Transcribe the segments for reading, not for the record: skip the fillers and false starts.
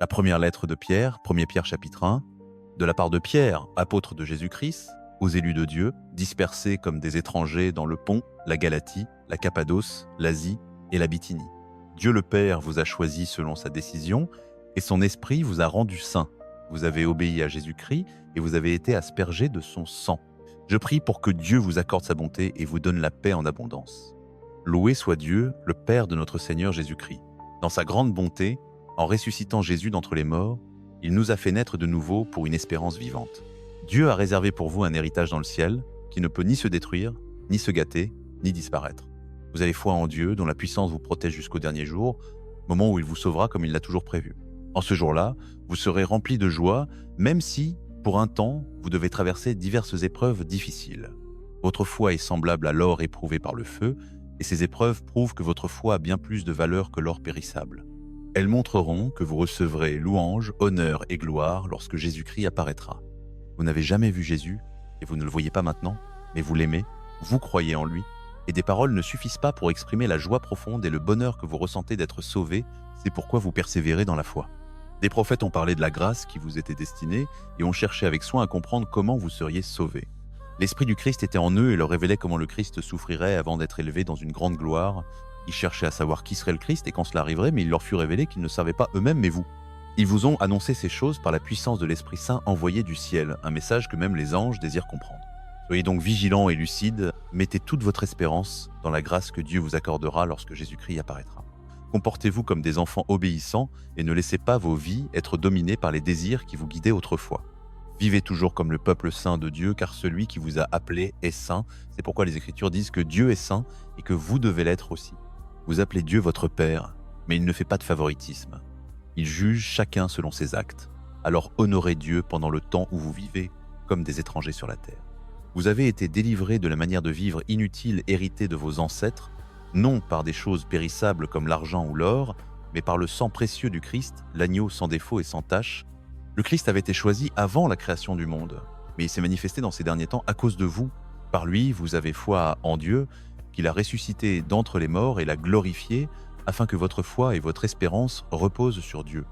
La première lettre de Pierre, 1er Pierre chapitre 1, de la part de Pierre, apôtre de Jésus-Christ, aux élus de Dieu, dispersés comme des étrangers dans le Pont, la Galatie, la Cappadoce, l'Asie et la Bithynie. Dieu le Père vous a choisi selon sa décision, et son Esprit vous a rendu saints. Vous avez obéi à Jésus-Christ, et vous avez été aspergés de son sang. Je prie pour que Dieu vous accorde sa bonté et vous donne la paix en abondance. Loué soit Dieu, le Père de notre Seigneur Jésus-Christ. Dans sa grande bonté, en ressuscitant Jésus d'entre les morts, il nous a fait naître de nouveau pour une espérance vivante. Dieu a réservé pour vous un héritage dans le ciel qui ne peut ni se détruire, ni se gâter, ni disparaître. Vous avez foi en Dieu, dont la puissance vous protège jusqu'au dernier jour, moment où il vous sauvera comme il l'a toujours prévu. En ce jour-là, vous serez remplis de joie, même si, pour un temps, vous devez traverser diverses épreuves difficiles. Votre foi est semblable à l'or éprouvé par le feu, et ces épreuves prouvent que votre foi a bien plus de valeur que l'or périssable. Elles montreront que vous recevrez louange, honneur et gloire lorsque Jésus-Christ apparaîtra. Vous n'avez jamais vu Jésus, et vous ne le voyez pas maintenant, mais vous l'aimez, vous croyez en lui, et des paroles ne suffisent pas pour exprimer la joie profonde et le bonheur que vous ressentez d'être sauvés, c'est pourquoi vous persévérez dans la foi. Des prophètes ont parlé de la grâce qui vous était destinée et ont cherché avec soin à comprendre comment vous seriez sauvés. L'Esprit du Christ était en eux et leur révélait comment le Christ souffrirait avant d'être élevé dans une grande gloire. Ils cherchaient à savoir qui serait le Christ et quand cela arriverait, mais il leur fut révélé qu'ils ne savaient pas eux-mêmes, mais vous. Ils vous ont annoncé ces choses par la puissance de l'Esprit Saint envoyé du ciel, un message que même les anges désirent comprendre. Soyez donc vigilants et lucides, mettez toute votre espérance dans la grâce que Dieu vous accordera lorsque Jésus-Christ apparaîtra. Comportez-vous comme des enfants obéissants et ne laissez pas vos vies être dominées par les désirs qui vous guidaient autrefois. Vivez toujours comme le peuple saint de Dieu, car celui qui vous a appelé est saint. C'est pourquoi les Écritures disent que Dieu est saint et que vous devez l'être aussi. Vous appelez Dieu votre Père, mais il ne fait pas de favoritisme. Il juge chacun selon ses actes. Alors honorez Dieu pendant le temps où vous vivez comme des étrangers sur la terre. Vous avez été délivrés de la manière de vivre inutile héritée de vos ancêtres, non par des choses périssables comme l'argent ou l'or, mais par le sang précieux du Christ, l'agneau sans défaut et sans tache. Le Christ avait été choisi avant la création du monde, mais il s'est manifesté dans ces derniers temps à cause de vous. Par lui, vous avez foi en Dieu, qu'il a ressuscité d'entre les morts et l'a glorifié, afin que votre foi et votre espérance reposent sur Dieu.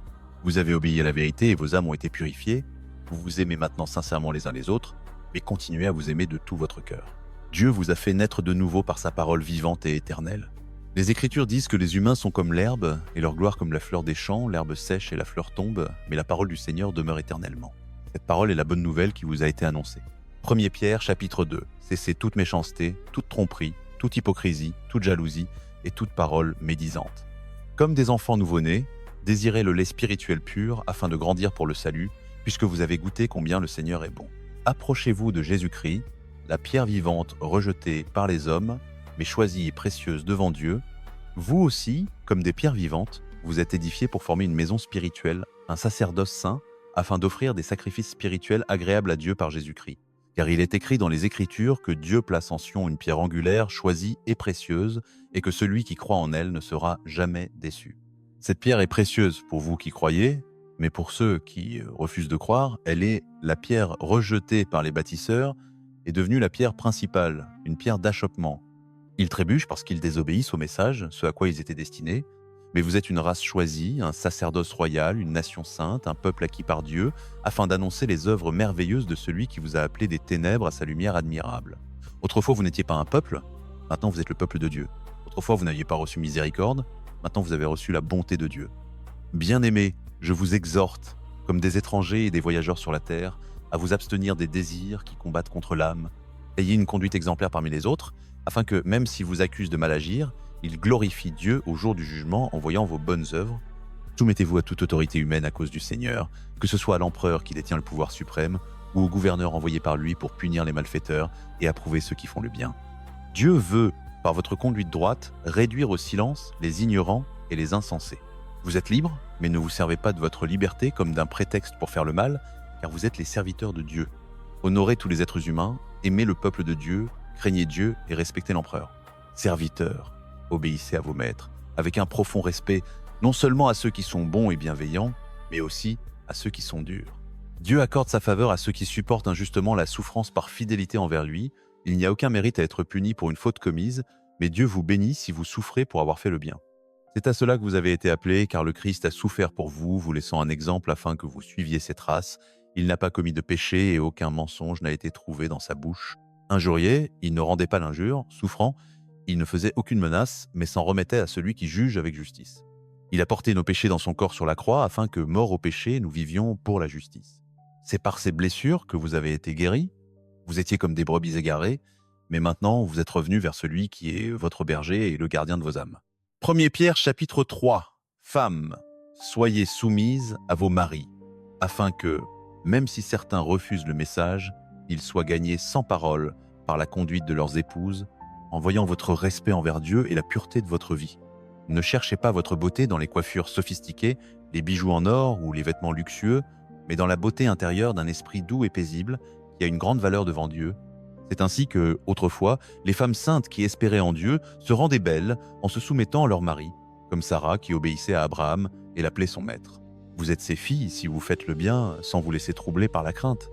Vous avez obéi à la vérité et vos âmes ont été purifiées. Vous vous aimez maintenant sincèrement les uns les autres, mais continuez à vous aimer de tout votre cœur. Dieu vous a fait naître de nouveau par sa parole vivante et éternelle. Les Écritures disent que les humains sont comme l'herbe, et leur gloire comme la fleur des champs, l'herbe sèche et la fleur tombe, mais la parole du Seigneur demeure éternellement. Cette parole est la bonne nouvelle qui vous a été annoncée. 1er Pierre, chapitre 2. Cessez toute méchanceté, toute tromperie, toute hypocrisie, toute jalousie et toute parole médisante. Comme des enfants nouveau-nés, désirez le lait spirituel pur afin de grandir pour le salut, puisque vous avez goûté combien le Seigneur est bon. Approchez-vous de Jésus-Christ, la pierre vivante rejetée par les hommes, mais choisie et précieuse devant Dieu. Vous aussi, comme des pierres vivantes, vous êtes édifiés pour former une maison spirituelle, un sacerdoce saint, afin d'offrir des sacrifices spirituels agréables à Dieu par Jésus-Christ. Car il est écrit dans les Écritures que Dieu place en Sion une pierre angulaire, choisie et précieuse, et que celui qui croit en elle ne sera jamais déçu. Cette pierre est précieuse pour vous qui croyez, mais pour ceux qui refusent de croire, elle est la pierre rejetée par les bâtisseurs, est devenue la pierre principale, une pierre d'achoppement. Ils trébuchent parce qu'ils désobéissent au message, ce à quoi ils étaient destinés, mais vous êtes une race choisie, un sacerdoce royal, une nation sainte, un peuple acquis par Dieu, afin d'annoncer les œuvres merveilleuses de celui qui vous a appelé des ténèbres à sa lumière admirable. Autrefois, vous n'étiez pas un peuple, maintenant vous êtes le peuple de Dieu. Autrefois, vous n'aviez pas reçu miséricorde, maintenant vous avez reçu la bonté de Dieu. Bien-aimés, je vous exhorte, comme des étrangers et des voyageurs sur la terre, à vous abstenir des désirs qui combattent contre l'âme. Ayez une conduite exemplaire parmi les autres, afin que, même s'ils vous accusent de mal agir, ils glorifient Dieu au jour du jugement en voyant vos bonnes œuvres. Soumettez-vous à toute autorité humaine à cause du Seigneur, que ce soit à l'empereur qui détient le pouvoir suprême, ou au gouverneur envoyé par lui pour punir les malfaiteurs et approuver ceux qui font le bien. Dieu veut, par votre conduite droite, réduire au silence les ignorants et les insensés. Vous êtes libres, mais ne vous servez pas de votre liberté comme d'un prétexte pour faire le mal, car vous êtes les serviteurs de Dieu. Honorez tous les êtres humains, aimez le peuple de Dieu, craignez Dieu et respectez l'empereur. Serviteurs, obéissez à vos maîtres, avec un profond respect, non seulement à ceux qui sont bons et bienveillants, mais aussi à ceux qui sont durs. Dieu accorde sa faveur à ceux qui supportent injustement la souffrance par fidélité envers lui. Il n'y a aucun mérite à être puni pour une faute commise, mais Dieu vous bénit si vous souffrez pour avoir fait le bien. C'est à cela que vous avez été appelés, car le Christ a souffert pour vous, vous laissant un exemple afin que vous suiviez ses traces. Il n'a pas commis de péché et aucun mensonge n'a été trouvé dans sa bouche. Injurié, il ne rendait pas l'injure, souffrant, il ne faisait aucune menace, mais s'en remettait à celui qui juge avec justice. Il a porté nos péchés dans son corps sur la croix, afin que, morts au péché, nous vivions pour la justice. C'est par ces blessures que vous avez été guéris. Vous étiez comme des brebis égarées, mais maintenant vous êtes revenus vers celui qui est votre berger et le gardien de vos âmes. 1 Pierre chapitre 3. Femmes, soyez soumises à vos maris, afin que, même si certains refusent le message, ils soient gagnés sans parole par la conduite de leurs épouses, en voyant votre respect envers Dieu et la pureté de votre vie. Ne cherchez pas votre beauté dans les coiffures sophistiquées, les bijoux en or ou les vêtements luxueux, mais dans la beauté intérieure d'un esprit doux et paisible qui a une grande valeur devant Dieu. C'est ainsi que, autrefois, les femmes saintes qui espéraient en Dieu se rendaient belles en se soumettant à leur mari, comme Sarah qui obéissait à Abraham et l'appelait son maître. Vous êtes ses filles si vous faites le bien sans vous laisser troubler par la crainte.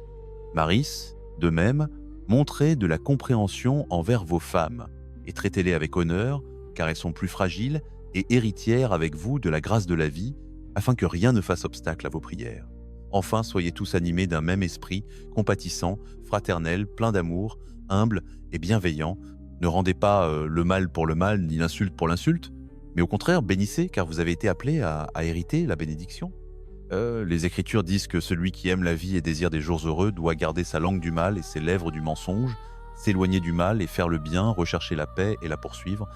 Maris, de même, montrez de la compréhension envers vos femmes et traitez-les avec honneur, car elles sont plus fragiles et héritières avec vous de la grâce de la vie, afin que rien ne fasse obstacle à vos prières. Enfin, soyez tous animés d'un même esprit, compatissant, fraternel, plein d'amour, humble et bienveillant. Ne rendez pas le mal pour le mal, ni l'insulte pour l'insulte, mais au contraire, bénissez, car vous avez été appelés à hériter la bénédiction. Les Écritures disent que celui qui aime la vie et désire des jours heureux doit garder sa langue du mal et ses lèvres du mensonge, s'éloigner du mal et faire le bien, rechercher la paix et la poursuivre.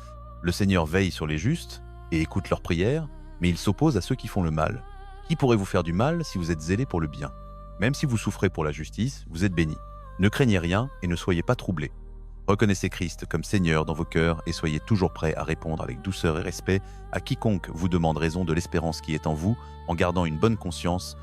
Le Seigneur veille sur les justes et écoute leurs prières, mais il s'oppose à ceux qui font le mal. Qui pourrait vous faire du mal si vous êtes zélés pour le bien? Même si vous souffrez pour la justice, vous êtes bénis. Ne craignez rien et ne soyez pas troublés. Reconnaissez Christ comme Seigneur dans vos cœurs et soyez toujours prêts à répondre avec douceur et respect à quiconque vous demande raison de l'espérance qui est en vous, en gardant une bonne conscience,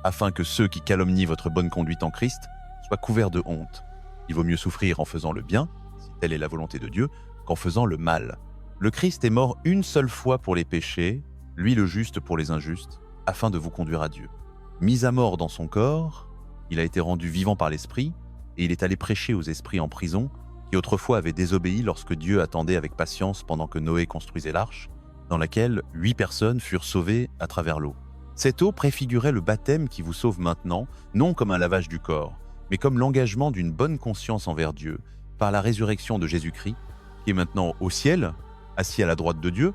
afin que ceux qui calomnient votre bonne conduite en Christ soient couverts de honte. Il vaut mieux souffrir en faisant le bien, si telle est la volonté de Dieu, qu'en faisant le mal. Le Christ est mort une seule fois pour les péchés, lui le juste pour les injustes, afin de vous conduire à Dieu. Mis à mort dans son corps, il a été rendu vivant par l'Esprit, et il est allé prêcher aux esprits en prison, qui autrefois avaient désobéi lorsque Dieu attendait avec patience pendant que Noé construisait l'arche, dans laquelle 8 personnes furent sauvées à travers l'eau. Cette eau préfigurait le baptême qui vous sauve maintenant, non comme un lavage du corps, mais comme l'engagement d'une bonne conscience envers Dieu, par la résurrection de Jésus-Christ, qui est maintenant au ciel, assis à la droite de Dieu,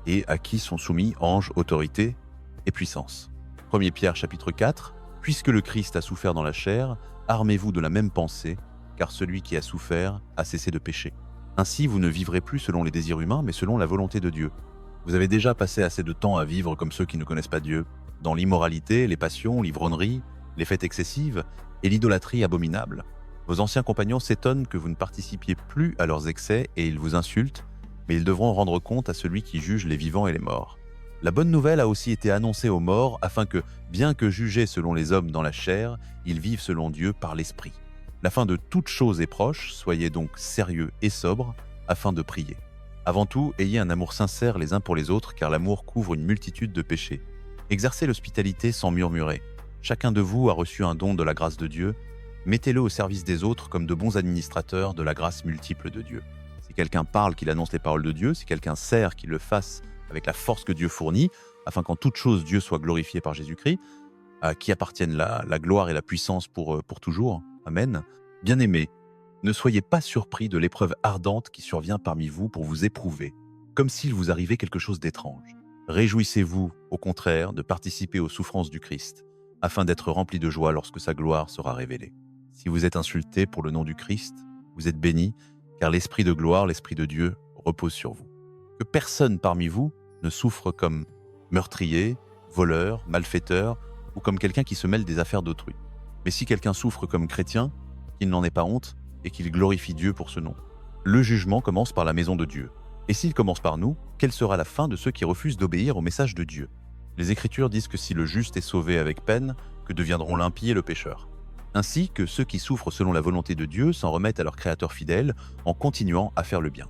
et à qui sont soumis anges, autorités et puissance. 1 Pierre chapitre 4. Puisque le Christ a souffert dans la chair, armez-vous de la même pensée, car celui qui a souffert a cessé de pécher. Ainsi, vous ne vivrez plus selon les désirs humains, mais selon la volonté de Dieu. Vous avez déjà passé assez de temps à vivre comme ceux qui ne connaissent pas Dieu, dans l'immoralité, les passions, l'ivrognerie, les fêtes excessives et l'idolâtrie abominable. Vos anciens compagnons s'étonnent que vous ne participiez plus à leurs excès et ils vous insultent, mais ils devront rendre compte à celui qui juge les vivants et les morts. La bonne nouvelle a aussi été annoncée aux morts, afin que, bien que jugés selon les hommes dans la chair, ils vivent selon Dieu par l'Esprit. La fin de toute chose est proche, soyez donc sérieux et sobres, afin de prier. Avant tout, ayez un amour sincère les uns pour les autres, car l'amour couvre une multitude de péchés. Exercez l'hospitalité sans murmurer. Chacun de vous a reçu un don de la grâce de Dieu, mettez-le au service des autres comme de bons administrateurs de la grâce multiple de Dieu. Si quelqu'un parle, qu'il annonce les paroles de Dieu, si quelqu'un sert, qu'il le fasse avec la force que Dieu fournit, afin qu'en toute chose Dieu soit glorifié par Jésus-Christ, à qui appartiennent la gloire et la puissance pour toujours. Amen. Bien-aimés, ne soyez pas surpris de l'épreuve ardente qui survient parmi vous pour vous éprouver, comme s'il vous arrivait quelque chose d'étrange. Réjouissez-vous, au contraire, de participer aux souffrances du Christ, afin d'être remplis de joie lorsque sa gloire sera révélée. Si vous êtes insultés pour le nom du Christ, vous êtes bénis, car l'Esprit de gloire, l'Esprit de Dieu, repose sur vous. Que personne parmi vous ne souffre comme meurtrier, voleur, malfaiteur, ou comme quelqu'un qui se mêle des affaires d'autrui. Mais si quelqu'un souffre comme chrétien, qu'il n'en ait pas honte et qu'il glorifie Dieu pour ce nom. Le jugement commence par la maison de Dieu. Et s'il commence par nous, quelle sera la fin de ceux qui refusent d'obéir au message de Dieu? Les Écritures disent que si le juste est sauvé avec peine, que deviendront l'impie et le pécheur. Ainsi que ceux qui souffrent selon la volonté de Dieu s'en remettent à leur Créateur fidèle en continuant à faire le bien.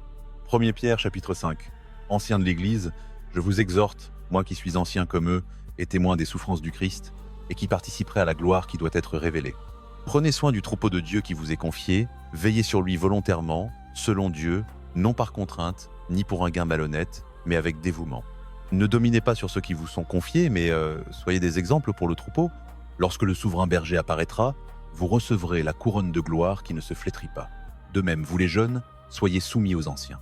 1 Pierre chapitre 5. Anciens de l'Église, je vous exhorte, moi qui suis ancien comme eux et témoin des souffrances du Christ, et qui participerai à la gloire qui doit être révélée. Prenez soin du troupeau de Dieu qui vous est confié, veillez sur lui volontairement, selon Dieu, non par contrainte, ni pour un gain malhonnête, mais avec dévouement. Ne dominez pas sur ceux qui vous sont confiés, mais soyez des exemples pour le troupeau. Lorsque le souverain berger apparaîtra, vous recevrez la couronne de gloire qui ne se flétrit pas. De même, vous les jeunes, soyez soumis aux anciens.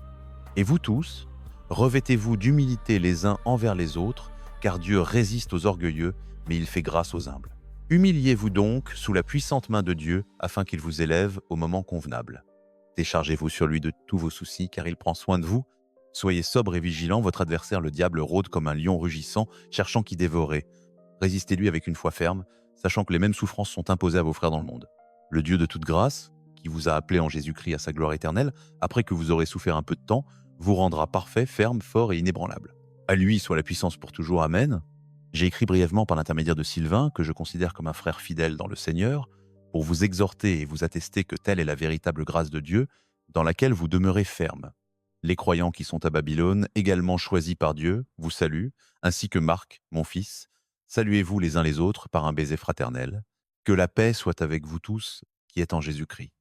Et vous tous, revêtez-vous d'humilité les uns envers les autres, car Dieu résiste aux orgueilleux, mais il fait grâce aux humbles. Humiliez-vous donc sous la puissante main de Dieu, afin qu'il vous élève au moment convenable. Déchargez-vous sur lui de tous vos soucis, car il prend soin de vous. Soyez sobre et vigilant, votre adversaire le diable rôde comme un lion rugissant, cherchant qui dévorer. Résistez-lui avec une foi ferme, sachant que les mêmes souffrances sont imposées à vos frères dans le monde. Le Dieu de toute grâce, qui vous a appelé en Jésus-Christ à sa gloire éternelle, après que vous aurez souffert un peu de temps, vous rendra parfait, ferme, fort et inébranlable. À lui soit la puissance pour toujours. Amen. J'ai écrit brièvement par l'intermédiaire de Sylvain, que je considère comme un frère fidèle dans le Seigneur, pour vous exhorter et vous attester que telle est la véritable grâce de Dieu, dans laquelle vous demeurez ferme. Les croyants qui sont à Babylone, également choisis par Dieu, vous saluent, ainsi que Marc, mon fils. Saluez-vous les uns les autres par un baiser fraternel. Que la paix soit avec vous tous qui êtes en Jésus-Christ.